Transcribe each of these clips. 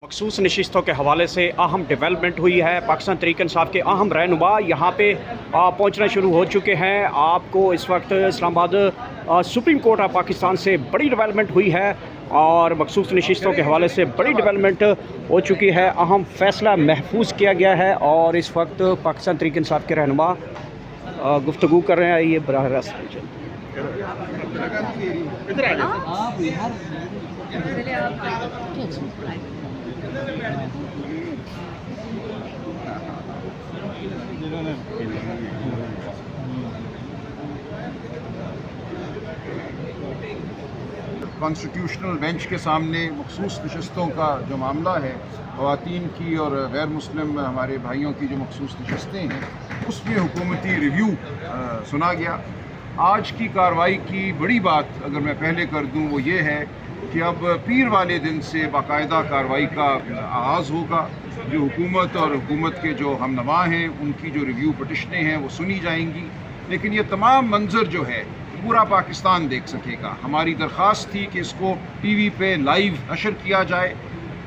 मखसूस नशिस्तों के हवाले से अहम डेवलपमेंट हुई है। पाकिस्तान तहरीक इंसाफ के अहम रहनुमा यहाँ पे पहुँचना शुरू हो चुके हैं। आपको इस वक्त Islamabad supreme court of Pakistan से बड़ी डेवलपमेंट हुई है और मखसूस नशिस्तों के हवाले से बड़ी डेवलपमेंट हो चुकी है। अहम फैसला महफूज किया गया है और इस वक्त पाकिस्तान तहरीक इंसाफ के रहनुमा गुफ्तगू कर रहे हैं। ये बराह रास्त कॉन्स्टिट्यूशनल बेंच के सामने मखसूस नशस्तों का जो मामला है, ख़वातीन की और गैर मुस्लिम हमारे भाइयों की जो मखसूस नशस्तें हैं, उसमें हुकूमती रिव्यू सुना गया। आज की कार्रवाई की बड़ी बात अगर मैं पहले कर दूं वो ये है कि अब पीर वाले दिन से बाकायदा कार्रवाई का आगाज़ होगा। जो हुकूमत और हुकूमत के जो हमनवा हैं उनकी जो रिव्यू पटिशनें हैं वो सुनी जाएंगी, लेकिन ये तमाम मंजर जो है पूरा पाकिस्तान देख सकेगा। हमारी दरख्वास्त थी कि इसको टीवी पे लाइव नशर किया जाए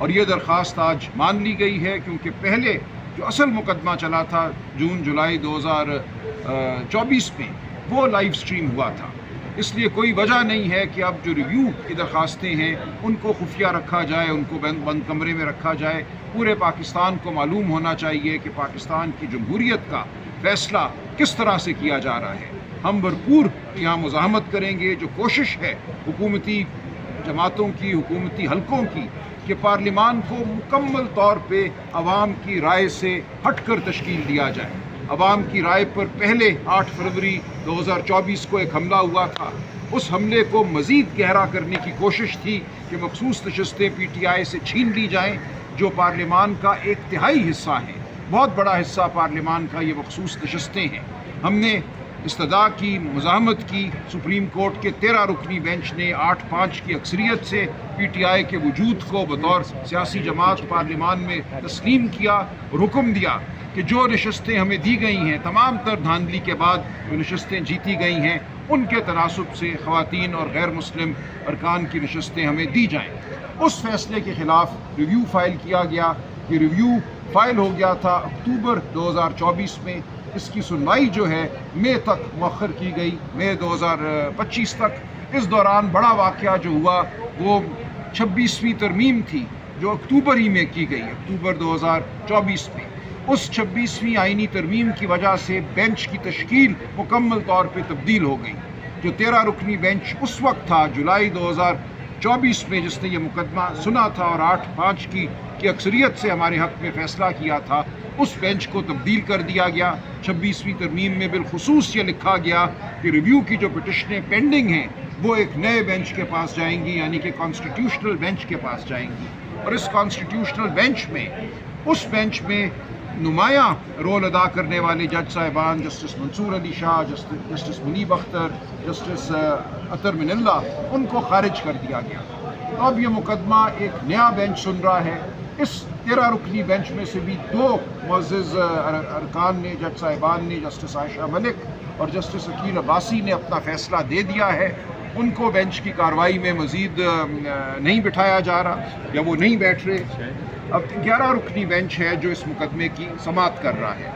और ये दरख्वास्त आज मान ली गई है, क्योंकि पहले जो असल मुकदमा चला था जून जुलाई 2024 में वो लाइव स्ट्रीम हुआ था। इसलिए कोई वजह नहीं है कि अब जो रिव्यू की दरख्वास्तें हैं उनको खुफिया रखा जाए, उनको बंद कमरे में रखा जाए। पूरे पाकिस्तान को मालूम होना चाहिए कि पाकिस्तान की जमहूरियत का फ़ैसला किस तरह से किया जा रहा है। हम भरपूर यहाँ मुज़ाहमत करेंगे। जो कोशिश है हुकूमती जमातों की, हुकूमती हलकों की, कि पार्लिमान को मुकम्मल तौर पे अवाम की राय से हट कर तश्कील दिया जाए। अवाम की राय पर पहले 8 फरवरी 2024 को एक हमला हुआ था। उस हमले को मज़ीद गहरा करने की कोशिश थी कि मखसूस नशस्तें PTI से छीन ली जाएँ, जो पार्लिमान का 1/3 हिस्सा है। बहुत बड़ा हिस्सा पार्लिमान का ये मखसूस नशस्तें हैं। हमने इस्तदा की, मुज़ाहमत की। सुप्रीम कोर्ट के 13 रुकनी बेंच ने 8-5 की अक्सरियत से PTI के वजूद को बतौर सियासी जमात पार्लिमान में तस्लीम किया और हुक्म दिया कि जो नशस्तें हमें दी गई हैं, तमाम तर धांधली के बाद जो नशस्तें जीती गई हैं, उनके तनासुब से ख़वातीन और गैर मुस्लिम अरकान की नशस्तें हमें दी जाएँ। उस फैसले के ख़िलाफ़ रिव्यू फ़ाइल किया गया। ये रिव्यू फ़ाइल हो गया था अक्टूबर 2024 में। इसकी सुनवाई जो है मई तक मौखर की गई, मई 2025 तक। इस दौरान बड़ा वाक़या जो हुआ वो 26वीं तरमीम थी, जो अक्टूबर ही में की गई, अक्टूबर 2024 में। उस 26वीं आइनी तरमीम की वजह से बेंच की तश्कील मुकम्मल तौर पे तब्दील हो गई। जो 13 रुकनी बेंच उस वक्त था जुलाई 2024 में जिसने ये मुकदमा सुना था और 8-5 की अक्सरियत से हमारे हक़ में फ़ैसला किया था, उस बेंच को तब्दील कर दिया गया। 26वीं तरमीम में बिलखुसूस ये लिखा गया कि रिव्यू की जो पिटिशनें पेंडिंग हैं वो एक नए बेंच के पास जाएंगी, यानी कि कॉन्स्टिट्यूशनल बेंच के पास जाएंगी। और इस कॉन्स्टिट्यूशनल बेंच में, उस बेंच में नुमायाँ रोल अदा करने वाले जज साहिबान, justice Mansoor Ali Shah, justice Munib Akhtar, justice Athar Minallah, उनको खारिज कर दिया गया। तो अब ये मुकदमा एक नया बेंच सुन रहा है। इस 13 रुकनी बेंच में से भी 2 मुअज़्ज़िज़ अरकान ने, जज साहिबान ने, जस्टिस आयशा मलिक और जस्टिस अकील अब्बासी ने अपना फ़ैसला दे दिया है। उनको बेंच की कार्रवाई में मज़ीद नहीं बिठाया जा रहा या वो नहीं बैठ रहे। अब 11 रुकनी बेंच है जो इस मुकदमे की समाअत कर रहा है।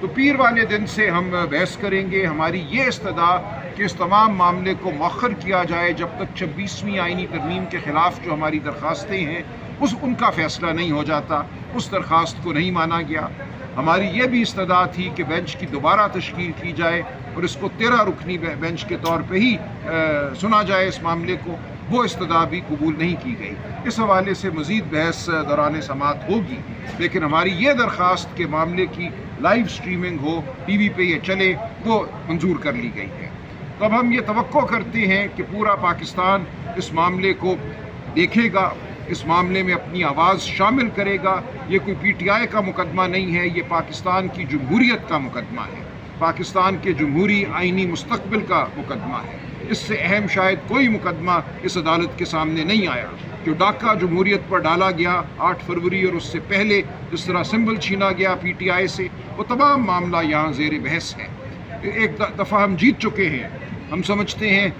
तो पीर वाले दिन से हम बहस करेंगे। हमारी ये इस्तदा कि इस तमाम मामले को मौखर किया जाए जब तक 26वीं आइनी तरमीम के ख़िलाफ़ जो हमारी दरख्वास्तें हैं उनका फ़ैसला नहीं हो जाता। उस दरख्वास्त को नहीं माना गया। हमारी ये भी इस्तदा थी कि बेंच की दोबारा तश्कील की जाए और इसको 13 रुकनी बेंच के तौर पे ही सुना जाए इस मामले को। वो इस्तदा भी कबूल नहीं की गई। इस हवाले से मज़ीद बहस दौरान समाअत होगी, लेकिन हमारी ये दरख्वास्त के मामले की लाइव स्ट्रीमिंग हो, टीवी पे ये चले, वो मंजूर कर ली गई है। तब हम ये तवक्को करते हैं कि पूरा पाकिस्तान इस मामले को देखेगा, इस मामले में अपनी आवाज़ शामिल करेगा। ये कोई PTI का मुकदमा नहीं है, ये पाकिस्तान की जमहूरियत का मुकदमा है, पाकिस्तान के जमहूरी आइनी मुस्तक़बिल का मुकदमा है। इससे अहम शायद कोई मुकदमा इस अदालत के सामने नहीं आया। जो डाका जमहूरियत पर डाला गया 8 फरवरी और उससे पहले जिस तरह सिंबल छीना गया PTI से, वो तमाम मामला यहाँ ज़ेर बहस है। एक दफ़ा हम जीत चुके हैं, हम समझते हैं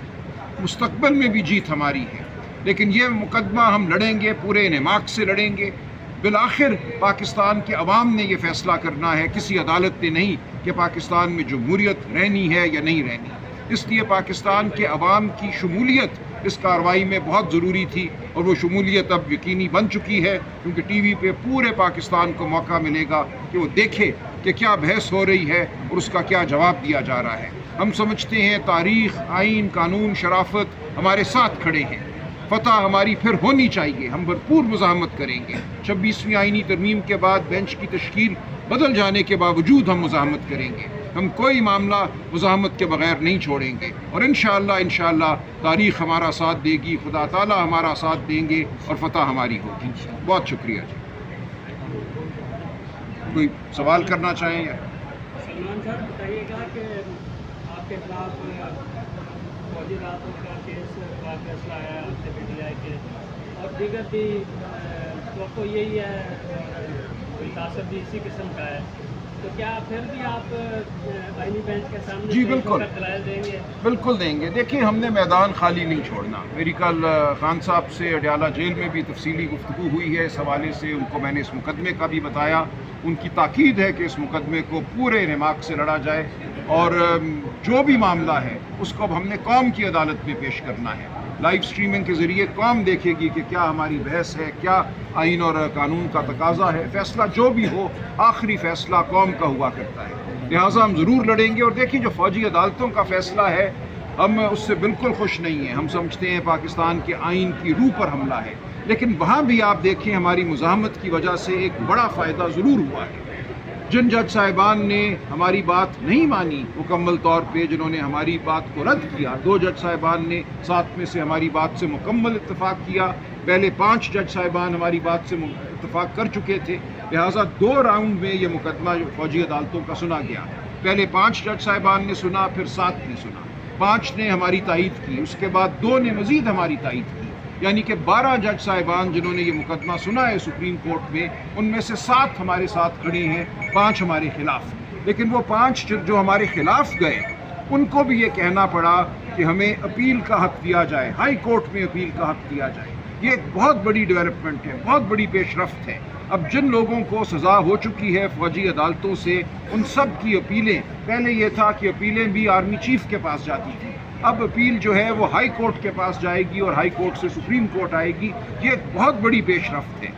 मुस्तक़बिल में भी जीत हमारी है। लेकिन ये मुकदमा हम लड़ेंगे, पूरे इनेमाक से लड़ेंगे। بالآخر پاکستان کے عوام نے یہ فیصلہ کرنا ہے، کسی عدالت نے نہیں، کہ پاکستان میں جمہوریت رہنی ہے یا نہیں رہنی۔ اس لیے پاکستان کے عوام کی شمولیت اس کارروائی میں بہت ضروری تھی، اور وہ شمولیت اب یقینی بن چکی ہے، کیونکہ ٹی وی پہ پورے پاکستان کو موقع ملے گا کہ وہ دیکھے کہ کیا بحث ہو رہی ہے اور اس کا کیا جواب دیا جا رہا ہے۔ ہم سمجھتے ہیں تاریخ، آئین، قانون، شرافت ہمارے ساتھ کھڑے ہیں، فتح ہماری پھر ہونی چاہیے، ہم بھرپور مزاحمت کریں گے۔ 26ویں آئینی ترمیم کے بعد بینچ کی تشکیل بدل جانے کے باوجود ہم مزاحمت کریں گے، ہم کوئی معاملہ مزاحمت کے بغیر نہیں چھوڑیں گے، اور انشاءاللہ تاریخ ہمارا ساتھ دے گی، خدا تعالی ہمارا ساتھ دیں گے اور فتح ہماری ہوگی۔ بہت شکریہ جی۔ کوئی سوال کرنا چاہیں یا؟ سلمان صاحب بتائیے گا کہ آپ کے خلاف فوجی راتوں کا کیس کا فیصلہ آیا آپ سے PTI کے، اور دیگر بھی توقع یہی ہے، کوئی تاثر بھی اسی قسم کا ہے، تو کیا پھر بھی آپ آئینی بینچ کے سامنے جی بالکل دلائل دیں گے؟ بالکل دیں گے۔ دیکھیں ہم نے میدان خالی نہیں چھوڑنا۔ میری کل خان صاحب سے اڈیالہ جیل میں بھی تفصیلی گفتگو ہوئی ہے اس حوالے سے، ان کو میں نے اس مقدمے کا بھی بتایا، ان کی تاکید ہے کہ اس مقدمے کو پورے نماق سے لڑا جائے، اور جو بھی معاملہ ہے اس کو اب ہم نے قوم کی عدالت میں پیش کرنا ہے۔ لائیو سٹریمنگ کے ذریعے قوم دیکھے گی کہ کیا ہماری بحث ہے، کیا آئین اور قانون کا تقاضا ہے۔ فیصلہ جو بھی ہو، آخری فیصلہ قوم کا ہوا کرتا ہے، لہٰذا ہم ضرور لڑیں گے۔ اور دیکھیں جو فوجی عدالتوں کا فیصلہ ہے، ہم اس سے بالکل خوش نہیں ہیں، ہم سمجھتے ہیں پاکستان کے آئین کی روح پر حملہ ہے، لیکن وہاں بھی آپ دیکھیں ہماری مزاحمت کی وجہ سے ایک بڑا فائدہ ضرور ہوا ہے۔ جن جج صاحبان نے ہماری بات نہیں مانی مکمل طور پہ، جنہوں نے ہماری بات کو رد کیا، 2 جج صاحبان نے 7 میں سے ہماری بات سے مکمل اتفاق کیا، پہلے 5 جج صاحبان ہماری بات سے اتفاق کر چکے تھے، لہٰذا 2 راؤنڈ میں یہ مقدمہ فوجی عدالتوں کا سنا گیا۔ پہلے 5 جج صاحبان نے سنا، پھر 7 نے سنا، 5 نے ہماری تائید کی، اس کے بعد 2 نے مزید ہماری تائید کی، یعنی کہ 12 جج صاحبان جنہوں نے یہ مقدمہ سنا ہے سپریم کورٹ میں، ان میں سے 7 ہمارے ساتھ کھڑے ہیں، 5 ہمارے خلاف۔ لیکن وہ 5 جو ہمارے خلاف گئے، ان کو بھی یہ کہنا پڑا کہ ہمیں اپیل کا حق دیا جائے، ہائی کورٹ میں اپیل کا حق دیا جائے۔ یہ ایک بہت بڑی ڈیولپمنٹ ہے، بہت بڑی پیش رفت ہے۔ اب جن لوگوں کو سزا ہو چکی ہے فوجی عدالتوں سے، ان سب کی اپیلیں، پہلے یہ تھا کہ اپیلیں بھی آرمی چیف کے پاس جاتی تھیں، اب اپیل جو ہے وہ ہائی کورٹ کے پاس جائے گی، اور ہائی کورٹ سے سپریم کورٹ آئے گی۔ یہ ایک بہت بڑی پیش رفت ہے۔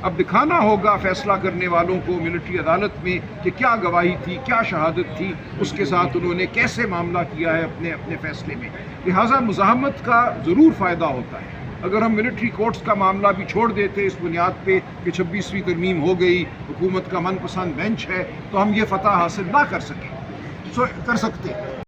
اب دکھانا ہوگا فیصلہ کرنے والوں کو ملٹری عدالت میں کہ کیا گواہی تھی، کیا شہادت تھی، اس کے ساتھ انہوں نے کیسے معاملہ کیا ہے اپنے فیصلے میں۔ لہٰذا مزاحمت کا ضرور فائدہ ہوتا ہے۔ اگر ہم ملٹری کورٹس کا معاملہ بھی چھوڑ دیتے اس بنیاد پہ کہ 26ویں ترمیم ہو گئی، حکومت کا من پسند بینچ ہے، تو ہم یہ فتح حاصل نہ کر سکے، کر سکتے۔